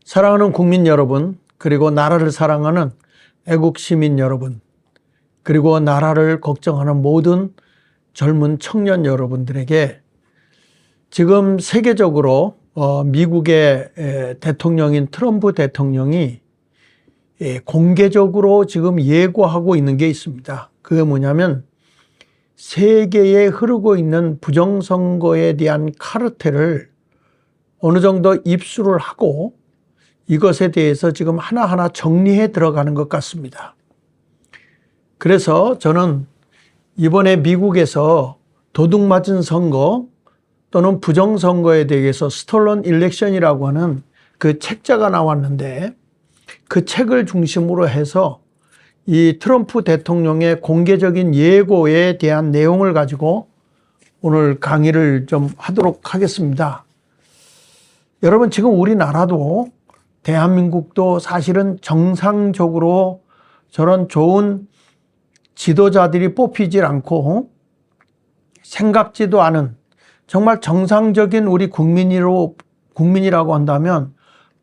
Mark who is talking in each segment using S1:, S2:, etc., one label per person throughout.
S1: 사랑하는 국민 여러분, 그리고 나라를 사랑하는 애국 시민 여러분, 그리고 나라를 걱정하는 모든 젊은 청년 여러분들에게 지금 세계적으로 미국의 대통령인 트럼프 대통령이 공개적으로 지금 예고하고 있는 게 있습니다. 그게 뭐냐면 세계에 흐르고 있는 부정선거에 대한 카르텔을 어느 정도 입수를 하고 이것에 대해서 지금 하나하나 정리해 들어가는 것 같습니다. 그래서 저는 이번에 미국에서 도둑맞은 선거 또는 부정선거에 대해서 스톨런 일렉션이라고 하는 그 책자가 나왔는데 그 책을 중심으로 해서 이 트럼프 대통령의 공개적인 예고에 대한 내용을 가지고 오늘 강의를 좀 하도록 하겠습니다. 여러분, 지금 우리나라도 대한민국도 사실은 정상적으로 저런 좋은 지도자들이 뽑히질 않고 생각지도 않은 정말 정상적인 우리 국민이라고 한다면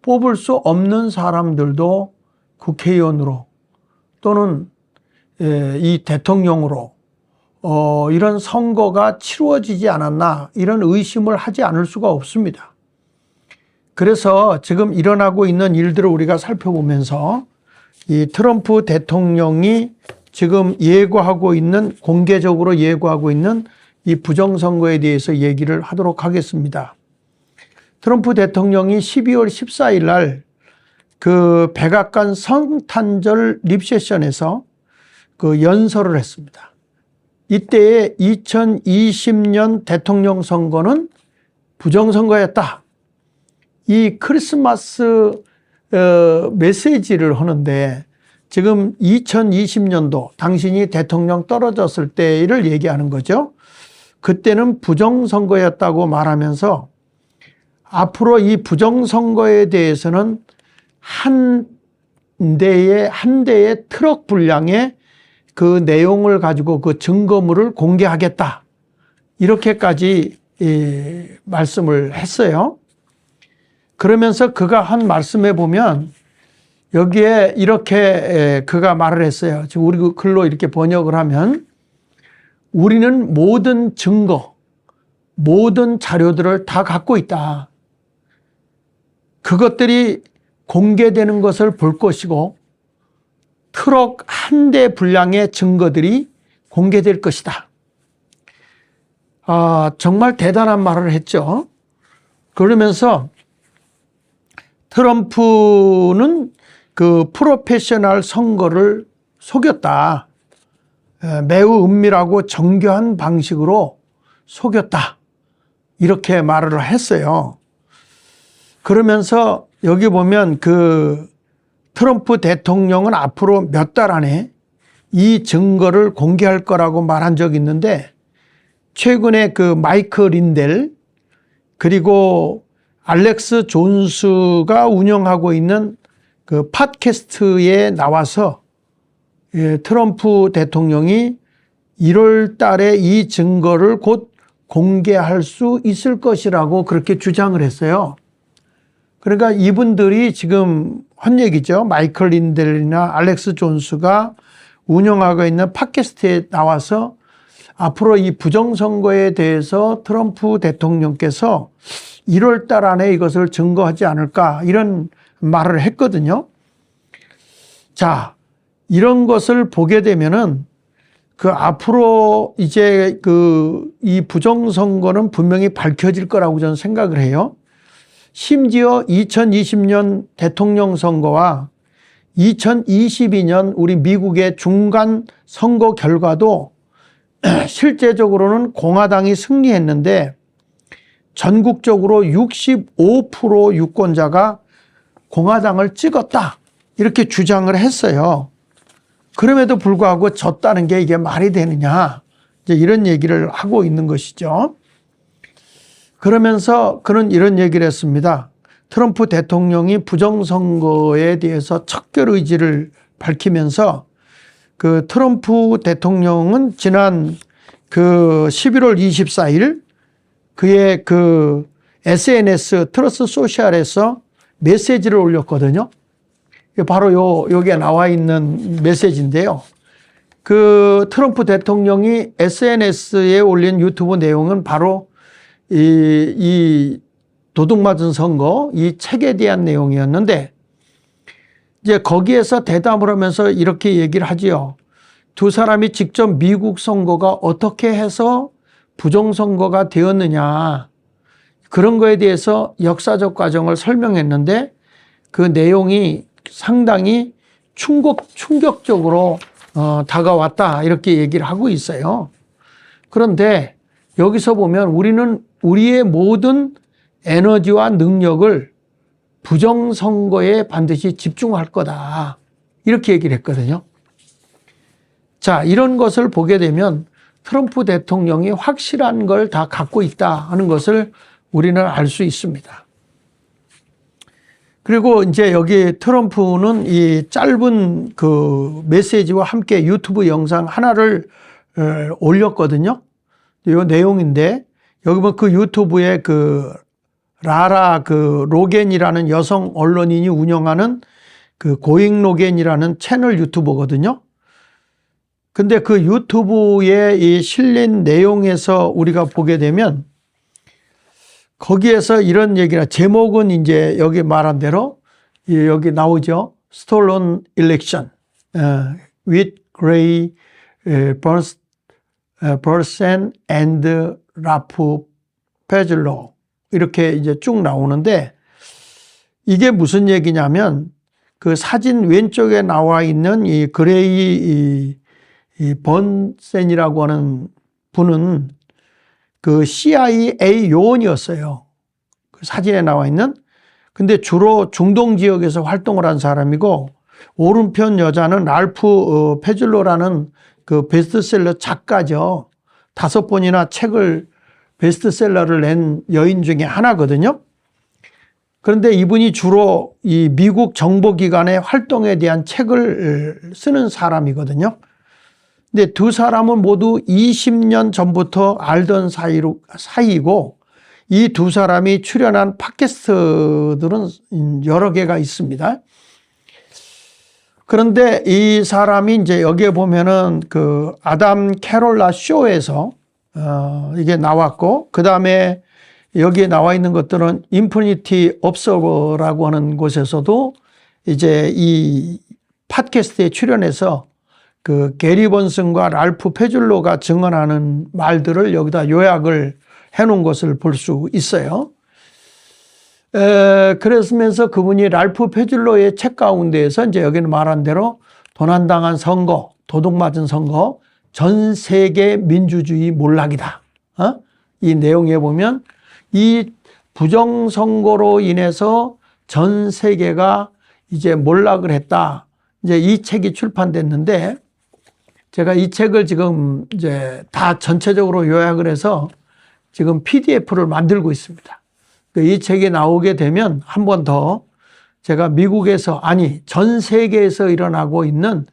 S1: 뽑을 수 없는 사람들도 국회의원으로 또는 이 대통령으로 이런 선거가 치루어지지 않았나 이런 의심을 하지 않을 수가 없습니다. 그래서 지금 일어나고 있는 일들을 우리가 살펴보면서 이 트럼프 대통령이 지금 공개적으로 예고하고 있는 이 부정선거에 대해서 얘기를 하도록 하겠습니다. 트럼프 대통령이 12월 14일 날 그 백악관 성탄절 립세션에서 그 연설을 했습니다. 이때에 2020년 대통령 선거는 부정선거였다. 이 크리스마스 메시지를 하는데 지금 2020년도 당신이 대통령 떨어졌을 때를 얘기하는 거죠. 그때는 부정선거였다고 말하면서 앞으로 이 부정선거에 대해서는 한 대의 트럭 분량의 그 내용을 가지고 그 증거물을 공개하겠다. 이렇게까지 말씀을 했어요. 그러면서 그가 한 말씀에 보면 여기에 이렇게 그가 말을 했어요. 지금 우리 글로 이렇게 번역을 하면 우리는 모든 증거, 모든 자료들을 다 갖고 있다. 그것들이 공개되는 것을 볼 것이고 트럭 한 대 분량의 증거들이 공개될 것이다. 정말 대단한 말을 했죠. 그러면서 트럼프는 그 프로페셔널 선거를 속였다. 매우 은밀하고 정교한 방식으로 속였다. 이렇게 말을 했어요. 그러면서 여기 보면 그 트럼프 대통령은 앞으로 몇 달 안에 이 증거를 공개할 거라고 말한 적이 있는데 최근에 그 마이크 린델 그리고 알렉스 존스가 운영하고 있는 그 팟캐스트에 나와서 트럼프 대통령이 1월 달에 이 증거를 곧 공개할 수 있을 것이라고 그렇게 주장을 했어요. 그러니까 이분들이 지금 한 얘기죠. 마이클 린델이나 알렉스 존스가 운영하고 있는 팟캐스트에 나와서 앞으로 이 부정선거에 대해서 트럼프 대통령께서 1월 달 안에 이것을 증거하지 않을까 이런 말을 했거든요. 자, 이런 것을 보게 되면은 그 앞으로 이제 이 부정선거는 분명히 밝혀질 거라고 저는 생각을 해요. 심지어 2020년 대통령 선거와 2022년 우리 미국의 중간 선거 결과도 실제적으로는 공화당이 승리했는데 전국적으로 65% 유권자가 공화당을 찍었다. 이렇게 주장을 했어요. 그럼에도 불구하고 졌다는 게 이게 말이 되느냐. 이제 이런 얘기를 하고 있는 것이죠. 그러면서 그는 이런 얘기를 했습니다. 트럼프 대통령이 부정선거에 대해서 척결 의지를 밝히면서 그 트럼프 대통령은 지난 그 11월 24일 그의 그 SNS 트러스 소셜에서 메시지를 올렸거든요. 바로 여기에 나와 있는 메시지인데요. 그 트럼프 대통령이 SNS에 올린 유튜브 내용은 바로 이 도둑맞은 선거, 이 책에 대한 내용이었는데, 이제 거기에서 대답을 하면서 이렇게 얘기를 하지요. 두 사람이 직접 미국 선거가 어떻게 해서 부정선거가 되었느냐, 그런 거에 대해서 역사적 과정을 설명했는데 그 내용이 상당히 충격적으로 다가왔다, 이렇게 얘기를 하고 있어요. 그런데 여기서 보면 우리는 우리의 모든 에너지와 능력을 부정선거에 반드시 집중할 거다, 이렇게 얘기를 했거든요. 자, 이런 것을 보게 되면 트럼프 대통령이 확실한 걸 다 갖고 있다 하는 것을 우리는 알 수 있습니다. 그리고 이제 여기 트럼프는 이 짧은 그 메시지와 함께 유튜브 영상 하나를 올렸거든요. 이 내용인데, 여기 보면 그 유튜브에 그 라라 그 로겐이라는 여성 언론인이 운영하는 그 고잉 로겐이라는 채널 유튜버거든요. 근데 그 유튜브에 이 실린 내용에서 우리가 보게 되면 거기에서 이런 얘기나, 제목은 이제 여기 말한 대로 여기 나오죠. Stolen Election with Gray Person and Ralph Pezzulo, 이렇게 이제 쭉 나오는데, 이게 무슨 얘기냐면 그 사진 왼쪽에 나와 있는 이 그레이 이 번센이라고 하는 분은 그 CIA 요원이었어요. 그 사진에 나와 있는. 근데 주로 중동 지역에서 활동을 한 사람이고, 오른편 여자는 랄프 페즐로라는 그 베스트셀러 작가죠. 5번이나 책을 베스트셀러를 낸 여인 중에 하나거든요. 그런데 이분이 주로 이 미국 정보기관의 활동에 대한 책을 쓰는 사람이거든요. 근데 두 사람은 모두 20년 전부터 알던 사이고, 이 두 사람이 출연한 팟캐스트들은 여러 개가 있습니다. 그런데 이 사람이 이제 여기에 보면은 그 아담 캐롤라 쇼에서 이게 나왔고, 그 다음에 여기에 나와 있는 것들은 인피니티 옵서버라고 하는 곳에서도 이제 이 팟캐스트에 출연해서 그 게리 번슨과 랄프 페즐로가 증언하는 말들을 여기다 요약을 해놓은 것을 볼 수 있어요. 그러면서 그분이 랄프 페즐로의 책 가운데에서 이제 여기는 말한 대로 도난당한 선거, 도둑맞은 선거, 전 세계 민주주의 몰락이다. 이 내용에 보면 이 부정선거로 인해서 전 세계가 이제 몰락을 했다. 이제 이 책이 출판됐는데, 제가 이 책을 지금 이제 다 전체적으로 요약을 해서 지금 PDF를 만들고 있습니다. 이 책이 나오게 되면 한 번 더 제가 미국에서, 아니 전 세계에서 일어나고 있는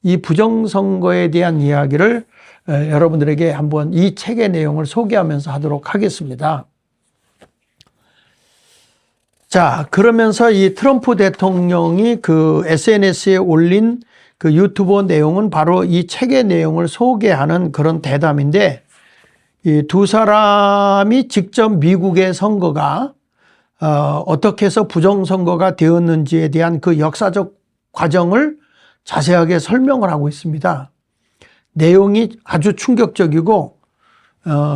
S1: 이 부정선거에 대한 이야기를 여러분들에게 한번 이 책의 내용을 소개하면서 하도록 하겠습니다. 자, 그러면서 이 트럼프 대통령이 그 SNS에 올린 그 유튜브 내용은 바로 이 책의 내용을 소개하는 그런 대담인데, 이 두 사람이 직접 미국의 선거가 어떻게 해서 부정선거가 되었는지에 대한 그 역사적 과정을 자세하게 설명을 하고 있습니다. 내용이 아주 충격적이고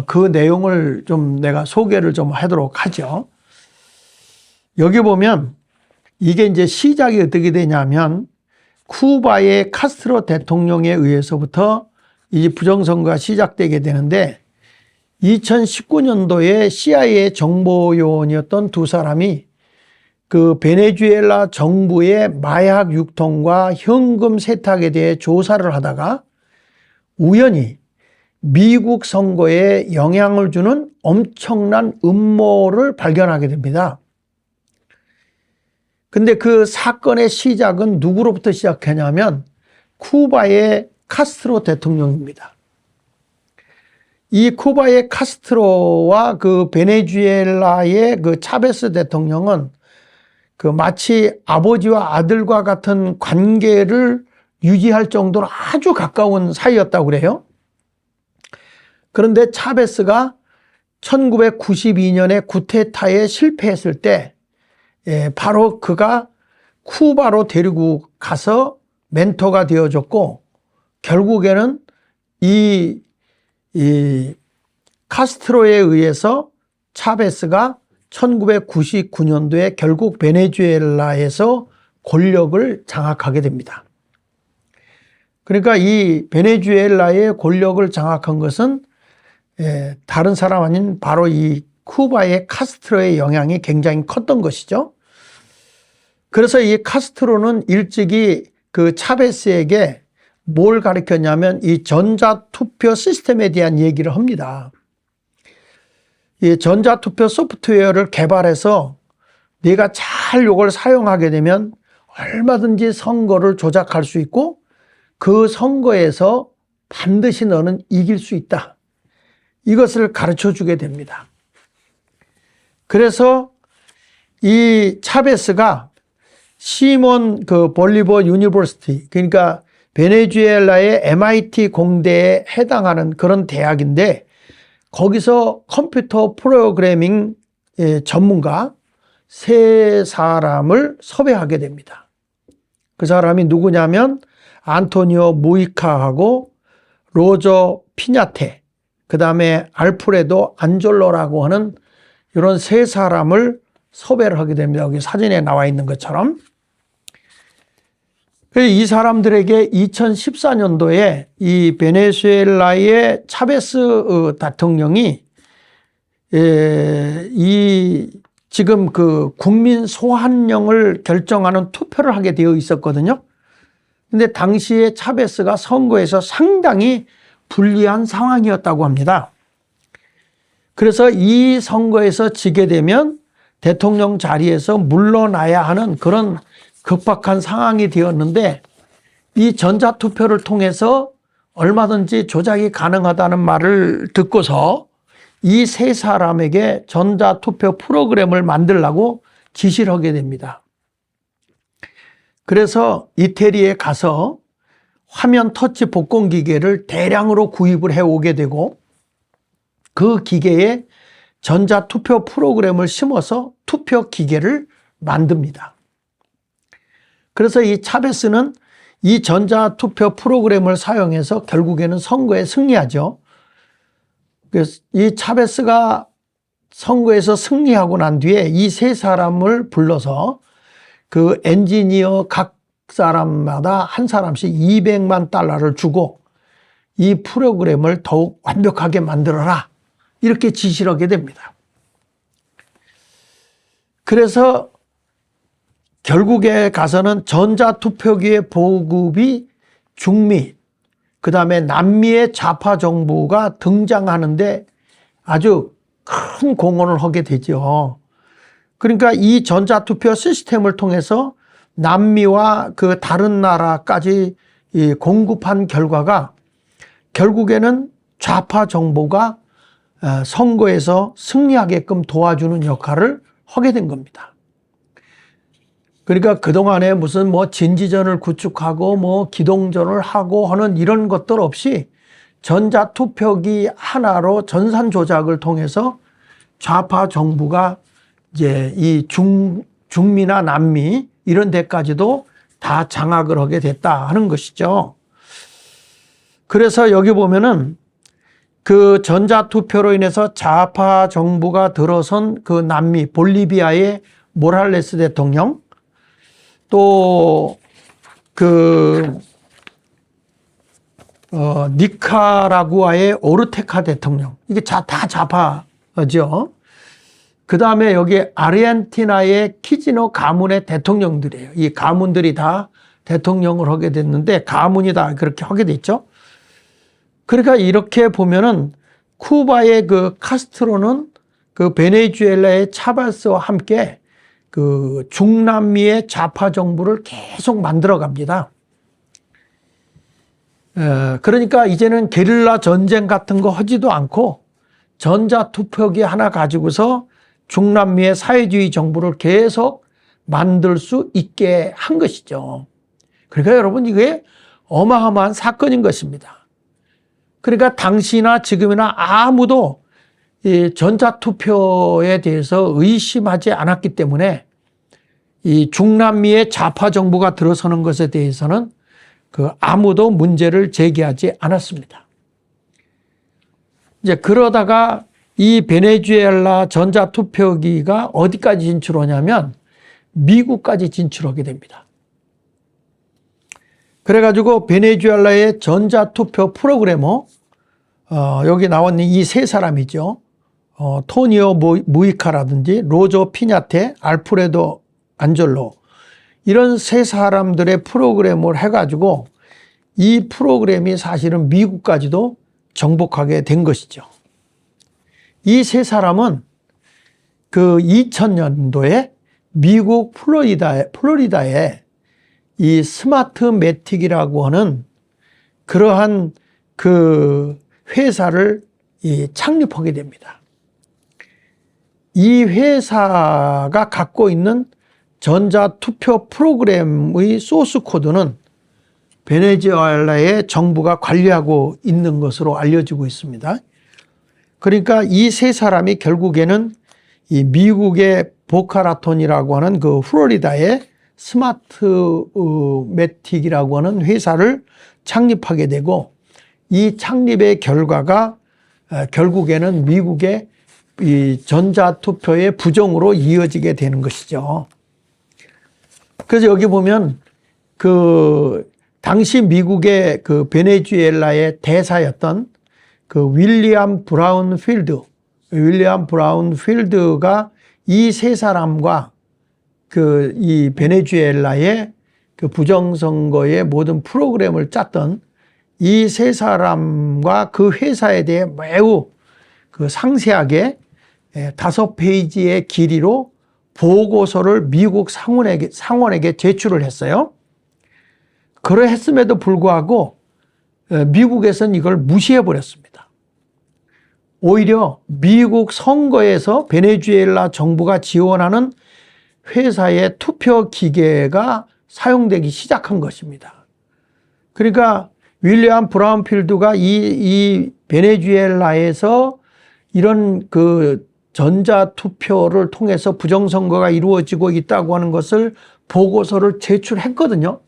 S1: 그 내용을 좀 내가 소개를 좀 하도록 하죠. 여기 보면 이게 이제 시작이 어떻게 되냐면, 쿠바의 카스트로 대통령에 의해서부터 이 부정선거가 시작되게 되는데, 2019년도에 CIA 정보요원이었던 두 사람이 그 베네수엘라 정부의 마약 유통과 현금 세탁에 대해 조사를 하다가 우연히 미국 선거에 영향을 주는 엄청난 음모를 발견하게 됩니다. 근데 그 사건의 시작은 누구로부터 시작하냐면 쿠바의 카스트로 대통령입니다. 이 쿠바의 카스트로와 그 베네수엘라의 그 차베스 대통령은 그 마치 아버지와 아들과 같은 관계를 유지할 정도로 아주 가까운 사이였다고 그래요. 그런데 차베스가 1992년에 쿠데타에 실패했을 때 바로 그가 쿠바로 데리고 가서 멘토가 되어줬고, 결국에는 이 카스트로에 의해서 차베스가 1999년도에 결국 베네수엘라에서 권력을 장악하게 됩니다. 그러니까 이 베네수엘라의 권력을 장악한 것은 다른 사람 아닌 바로 이 쿠바의 카스트로의 영향이 굉장히 컸던 것이죠. 그래서 이 카스트로는 일찍이 그 차베스에게 뭘 가르쳤냐면 이 전자투표 시스템에 대한 얘기를 합니다. 이 전자투표 소프트웨어를 개발해서 네가 잘 이걸 사용하게 되면 얼마든지 선거를 조작할 수 있고 그 선거에서 반드시 너는 이길 수 있다. 이것을 가르쳐 주게 됩니다. 그래서 이 차베스가 시몬 그 볼리버 유니버시티, 그러니까 베네수엘라의 MIT 공대에 해당하는 그런 대학인데, 거기서 컴퓨터 프로그래밍 전문가 3사람을 섭외하게 됩니다. 그 사람이 누구냐면 안토니오 무이카하고 로저 피냐테, 그 다음에 알프레도 안졸로라고 하는 이런 3사람을 섭외를 하게 됩니다. 여기 사진에 나와 있는 것처럼. 이 사람들에게 2014년도에 이 베네수엘라의 차베스 대통령이 이 지금 그 국민 소환령을 결정하는 투표를 하게 되어 있었거든요. 근데 당시에 차베스가 선거에서 상당히 불리한 상황이었다고 합니다. 그래서 이 선거에서 지게 되면 대통령 자리에서 물러나야 하는 그런 급박한 상황이 되었는데, 이 전자투표를 통해서 얼마든지 조작이 가능하다는 말을 듣고서 이 3사람에게 전자투표 프로그램을 만들라고 지시를 하게 됩니다. 그래서 이태리에 가서 화면 터치 복권 기계를 대량으로 구입을 해오게 되고, 그 기계에 전자투표 프로그램을 심어서 투표 기계를 만듭니다. 그래서 이 차베스는 이 전자투표 프로그램을 사용해서 결국에는 선거에 승리하죠. 그래서 이 차베스가 선거에서 승리하고 난 뒤에 이 3사람을 불러서 그 엔지니어 각 사람마다 한 사람씩 $200만 주고 이 프로그램을 더욱 완벽하게 만들어라, 이렇게 지시를 하게 됩니다. 그래서 결국에 가서는 전자투표기의 보급이 중미, 그 다음에 남미의 좌파 정부가 등장하는데 아주 큰 공헌을 하게 되죠. 그러니까 이 전자투표 시스템을 통해서 남미와 그 다른 나라까지 공급한 결과가 결국에는 좌파 정부가 선거에서 승리하게끔 도와주는 역할을 하게 된 겁니다. 그러니까 그동안에 무슨 뭐 진지전을 구축하고 뭐 기동전을 하고 하는 이런 것들 없이 전자투표기 하나로 전산 조작을 통해서 좌파 정부가 이제 이 중미나 남미 이런 데까지도 다 장악을 하게 됐다 하는 것이죠. 그래서 여기 보면은 그 전자투표로 인해서 좌파 정부가 들어선 그 남미 볼리비아의 모랄레스 대통령, 또 그 니카라구아의 오르테카 대통령, 이게 다 좌파죠. 그 다음에 여기 아르헨티나의 키지노 가문의 대통령들이에요. 이 가문들이 다 대통령을 하게 됐는데, 가문이 다 그렇게 하게 됐죠. 그러니까 이렇게 보면은 쿠바의 그 카스트로는 그 베네수엘라의 차베스와 함께 그 중남미의 좌파 정부를 계속 만들어 갑니다. 그러니까 이제는 게릴라 전쟁 같은 거 하지도 않고 전자투표기 하나 가지고서 중남미의 사회주의 정부를 계속 만들 수 있게 한 것이죠. 그러니까 여러분, 이게 어마어마한 사건인 것입니다. 그러니까 당시나 지금이나 아무도 이 전자투표에 대해서 의심하지 않았기 때문에 이 중남미의 좌파 정부가 들어서는 것에 대해서는 아무도 문제를 제기하지 않았습니다. 이제 그러다가 이 베네수엘라 전자투표기가 어디까지 진출하냐면 미국까지 진출하게 됩니다. 그래가지고 베네수엘라의 전자투표 프로그래머, 여기 나온 이 세 사람이죠. 토니오 무이카라든지 로저 피냐테, 알프레도 안젤로, 이런 세 사람들의 프로그램을 해가지고 이 프로그램이 사실은 미국까지도 정복하게 된 것이죠. 이 세 사람은 그 2000년도에 미국 플로리다에 이 스마트매틱이라고 하는 그러한 그 회사를 창립하게 됩니다. 이 회사가 갖고 있는 전자투표 프로그램의 소스 코드는 베네수엘라의 정부가 관리하고 있는 것으로 알려지고 있습니다. 그러니까 이 세 사람이 결국에는 이 미국의 보카라톤이라고 하는 그 플로리다의 스마트매틱이라고 하는 회사를 창립하게 되고, 이 창립의 결과가 결국에는 미국의 이 전자투표의 부정으로 이어지게 되는 것이죠. 그래서 여기 보면 그 당시 미국의 그 베네수엘라의 대사였던 그 윌리엄 브라운 필드가 이 세 사람과 그 이 베네수엘라의 그 부정선거의 모든 프로그램을 짰던 이 세 사람과 그 회사에 대해 매우 그 상세하게 5페이지의 길이로 보고서를 미국 상원에게 제출을 했어요. 그러했음에도 불구하고 미국에서는 이걸 무시해 버렸습니다. 오히려 미국 선거에서 베네수엘라 정부가 지원하는 회사의 투표 기계가 사용되기 시작한 것입니다. 그러니까 윌리엄 브라운필드가 이 베네수엘라에서 이런 그 전자투표를 통해서 부정선거가 이루어지고 있다고 하는 것을 보고서를 제출했거든요.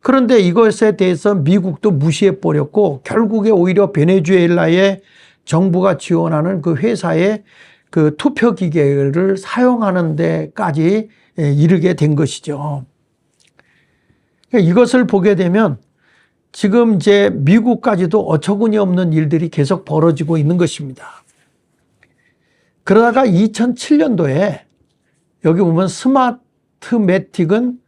S1: 그런데 이것에 대해서 미국도 무시해 버렸고, 결국에 오히려 베네수엘라의 정부가 지원하는 그 회사의 그 투표 기계를 사용하는 데까지 이르게 된 것이죠. 이것을 보게 되면 지금 이제 미국까지도 어처구니 없는 일들이 계속 벌어지고 있는 것입니다. 그러다가 2007년도에 여기 보면 스마트매틱은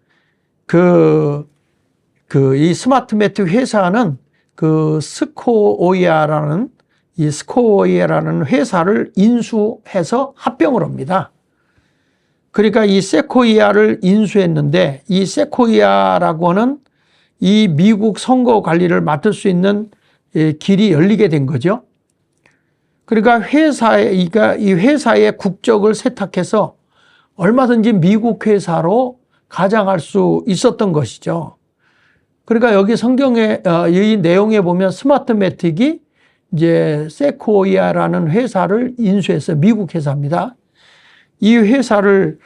S1: 이 스마트매틱 회사는 그 스코이아라는 회사를 인수해서 합병을 합니다. 그러니까 이 세코이아를 인수했는데, 이 세코이아라고 하는 이 미국 선거 관리를 맡을 수 있는 길이 열리게 된 거죠. 그러니까 이 회사의 국적을 세탁해서 얼마든지 미국 회사로 가장할 수 있었던 것이죠. 그러니까 여기 성경의 이 내용에 보면 스마트매틱이 이제 세코이아라는 회사를 인수해서, 미국 회사입니다. 이 회사를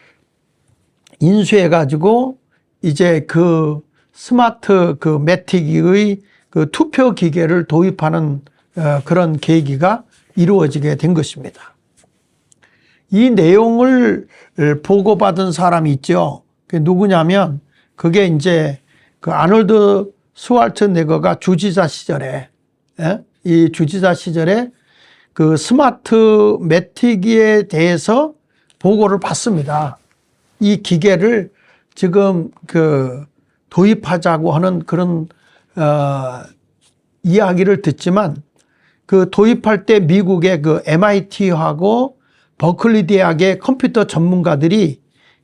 S1: 인수해 가지고 이제 그 스마트 그 매틱의 그 투표 기계를 도입하는 그런 계기가 이루어지게 된 것입니다. 이 내용을 보고받은 사람이 있죠. 그게 누구냐면, 그게 이제 그 아놀드 스왈츠네거가 주지사 시절에, 이 주지사 시절에 그 스마트 매틱에 대해서 보고를 받습니다. 이 기계를 지금 그 도입하자고 하는 그런 이야기를 듣지만, 그 도입할 때 미국의 그 MIT하고 버클리 대학의 컴퓨터 전문가들이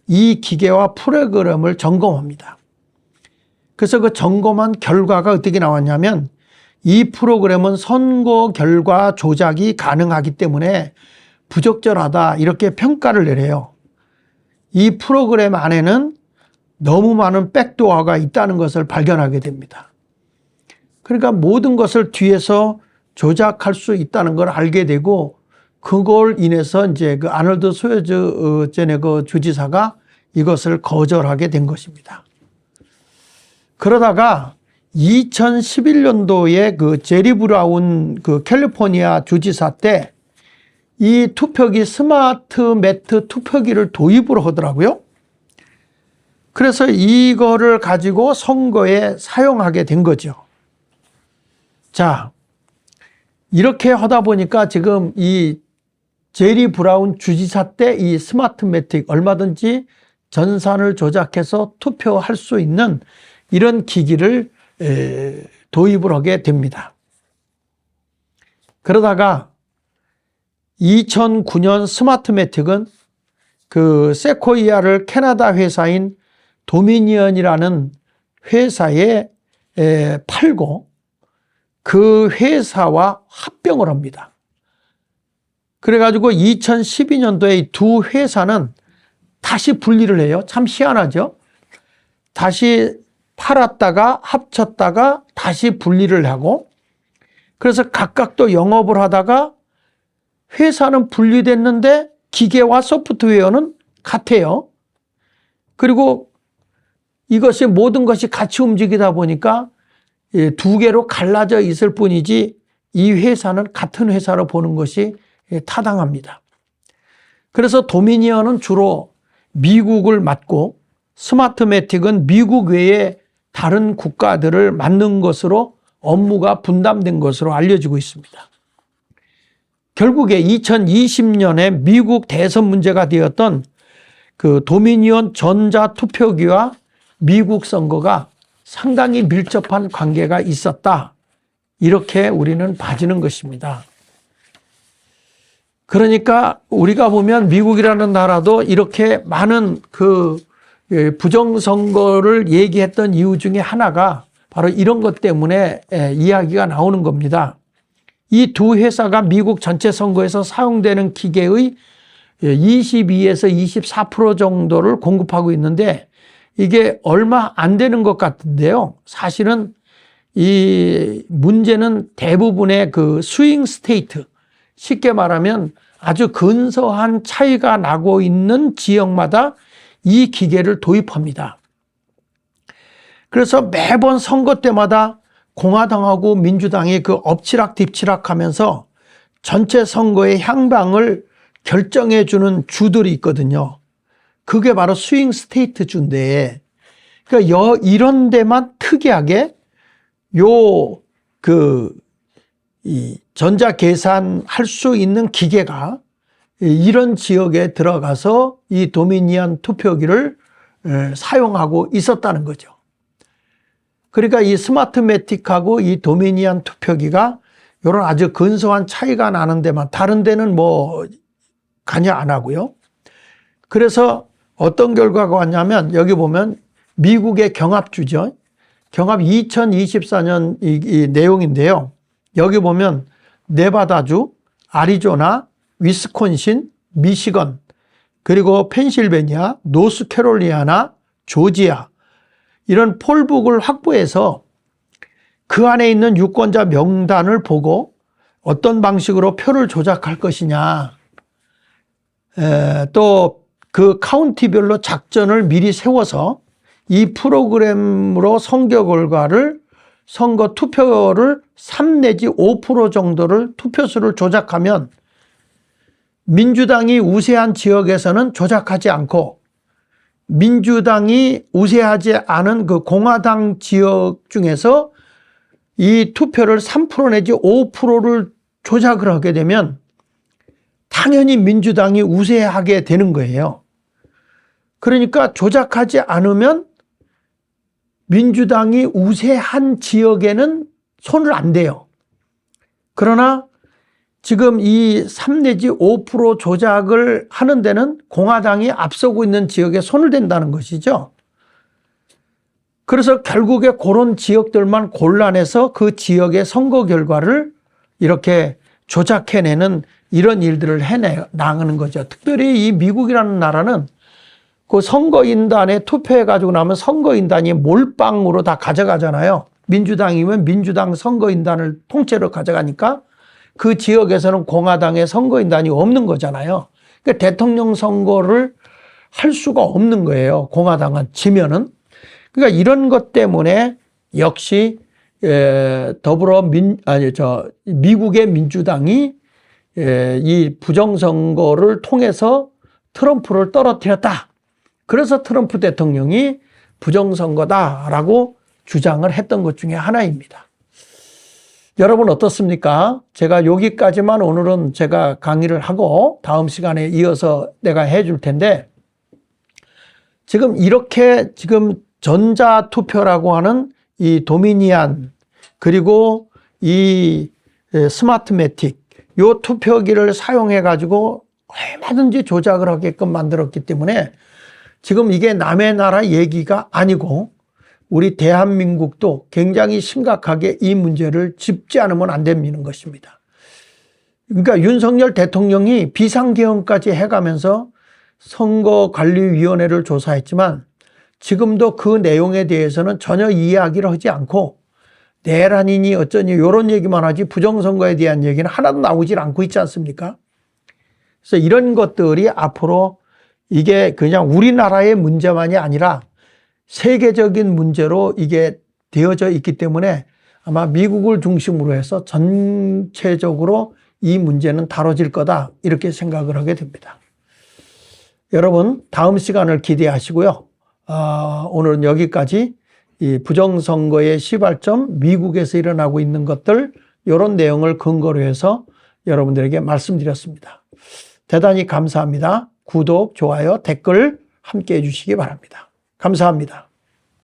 S1: 이 기계와 프로그램을 점검합니다. 그래서 그 점검한 결과가 어떻게 나왔냐면, 이 프로그램은 선거 결과 조작이 가능하기 때문에 부적절하다, 이렇게 평가를 내려요. 이 프로그램 안에는 너무 많은 백도어가 있다는 것을 발견하게 됩니다. 그러니까 모든 것을 뒤에서 조작할 수 있다는 걸 알게 되고, 그걸 인해서 이제 그 아놀드 슈왈제네거 주지사가 이것을 거절하게 된 것입니다. 그러다가 2011년도에 그 제리 브라운 그 캘리포니아 주지사 때 이 투표기 스마트 매트 투표기를 도입을 하더라고요. 그래서 이거를 가지고 선거에 사용하게 된 거죠. 자, 이렇게 하다 보니까 지금 이 제리 브라운 주지사 때 이 스마트 매틱 얼마든지 전산을 조작해서 투표할 수 있는 이런 기기를 도입을 하게 됩니다. 그러다가 2009년 스마트 매틱은 그 세코이아를 캐나다 회사인 도미니언이라는 회사에 팔고 그 회사와 합병을 합니다. 그래가지고 2012년도에 이 두 회사는 다시 분리를 해요. 참 희한하죠. 다시 팔았다가 합쳤다가 다시 분리를 하고, 그래서 각각 또 영업을 하다가 회사는 분리됐는데 기계와 소프트웨어는 같아요. 그리고 이것이 모든 것이 같이 움직이다 보니까 두 개로 갈라져 있을 뿐이지 이 회사는 같은 회사로 보는 것이 타당합니다. 그래서 도미니언은 주로 미국을 맡고 스마트 매틱은 미국 외에 다른 국가들을 맡는 것으로 업무가 분담된 것으로 알려지고 있습니다. 결국에 2020년에 미국 대선 문제가 되었던 그 도미니언 전자투표기와 미국 선거가 상당히 밀접한 관계가 있었다. 이렇게 우리는 봐지는 것입니다. 그러니까 우리가 보면 미국이라는 나라도 이렇게 많은 그 부정선거를 얘기했던 이유 중에 하나가 바로 이런 것 때문에 이야기가 나오는 겁니다. 이 두 회사가 미국 전체 선거에서 사용되는 기계의 22에서 24% 정도를 공급하고 있는데 이게 얼마 안 되는 것 같은데요. 사실은 이 문제는 대부분의 그 스윙 스테이트, 쉽게 말하면 아주 근소한 차이가 나고 있는 지역마다 이 기계를 도입합니다. 그래서 매번 선거 때마다 공화당하고 민주당이 그 엎치락 뒤치락 하면서 전체 선거의 향방을 결정해 주는 주들이 있거든요. 그게 바로 스윙 스테이트 주인데, 그러니까 이런 데만 특이하게 이 전자 계산할 수 있는 기계가 이런 지역에 들어가서 이 도미니언 투표기를 사용하고 있었다는 거죠. 그러니까 이 스마트 매틱하고 이 도미니언 투표기가 이런 아주 근소한 차이가 나는 데만, 다른 데는 뭐 관여 안 하고요. 그래서 어떤 결과가 왔냐면 여기 보면 미국의 경합주죠. 경합 2024년 이 내용인데요. 여기 보면 네바다주, 아리조나, 위스콘신, 미시건, 그리고 펜실베니아, 노스캐롤리아나, 조지아, 이런 폴북을 확보해서 그 안에 있는 유권자 명단을 보고 어떤 방식으로 표를 조작할 것이냐, 또 그 카운티별로 작전을 미리 세워서 이 프로그램으로 선거 투표를 3 내지 5% 정도를 투표수를 조작하면 민주당이 우세한 지역에서는 조작하지 않고 민주당이 우세하지 않은 그 공화당 지역 중에서 이 투표를 3% 내지 5%를 조작을 하게 되면 당연히 민주당이 우세하게 되는 거예요. 그러니까 조작하지 않으면 민주당이 우세한 지역에는 손을 안 대요. 그러나 지금 이 3 내지 5% 조작을 하는 데는 공화당이 앞서고 있는 지역에 손을 댄다는 것이죠. 그래서 결국에 그런 지역들만 골라내서 그 지역의 선거 결과를 이렇게 조작해내는 이런 일들을 해나가는 거죠. 특별히 이 미국이라는 나라는 그 선거인단에 투표해가지고 나면 선거인단이 몰빵으로 다 가져가잖아요. 민주당이면 민주당 선거인단을 통째로 가져가니까 그 지역에서는 공화당의 선거인단이 없는 거잖아요. 그러니까 대통령 선거를 할 수가 없는 거예요. 공화당은 지면은. 그러니까 이런 것 때문에 역시 미국의 민주당이 이 부정선거를 통해서 트럼프를 떨어뜨렸다. 그래서 트럼프 대통령이 부정선거다라고 주장을 했던 것 중에 하나입니다. 여러분 어떻습니까? 제가 여기까지만 오늘은 제가 강의를 하고 다음 시간에 이어서 내가 해줄 텐데, 지금 이렇게 지금 전자투표라고 하는 이 도미니안 그리고 이 스마트매틱 요 투표기를 사용해 가지고 얼마든지 조작을 하게끔 만들었기 때문에 지금 이게 남의 나라 얘기가 아니고 우리 대한민국도 굉장히 심각하게 이 문제를 짚지 않으면 안 되는 것입니다. 그러니까 윤석열 대통령이 비상계엄까지 해가면서 선거관리위원회를 조사했지만 지금도 그 내용에 대해서는 전혀 이야기를 하지 않고 내란이니 어쩌니 이런 얘기만 하지 부정선거에 대한 얘기는 하나도 나오질 않고 있지 않습니까? 그래서 이런 것들이 앞으로 이게 그냥 우리나라의 문제만이 아니라 세계적인 문제로 이게 되어져 있기 때문에 아마 미국을 중심으로 해서 전체적으로 이 문제는 다뤄질 거다 이렇게 생각을 하게 됩니다. 여러분 다음 시간을 기대하시고요. 오늘은 여기까지 이 부정선거의 시발점, 미국에서 일어나고 있는 것들 이런 내용을 근거로 해서 여러분들에게 말씀드렸습니다. 대단히 감사합니다. 구독, 좋아요, 댓글 함께 해주시기 바랍니다. 감사합니다.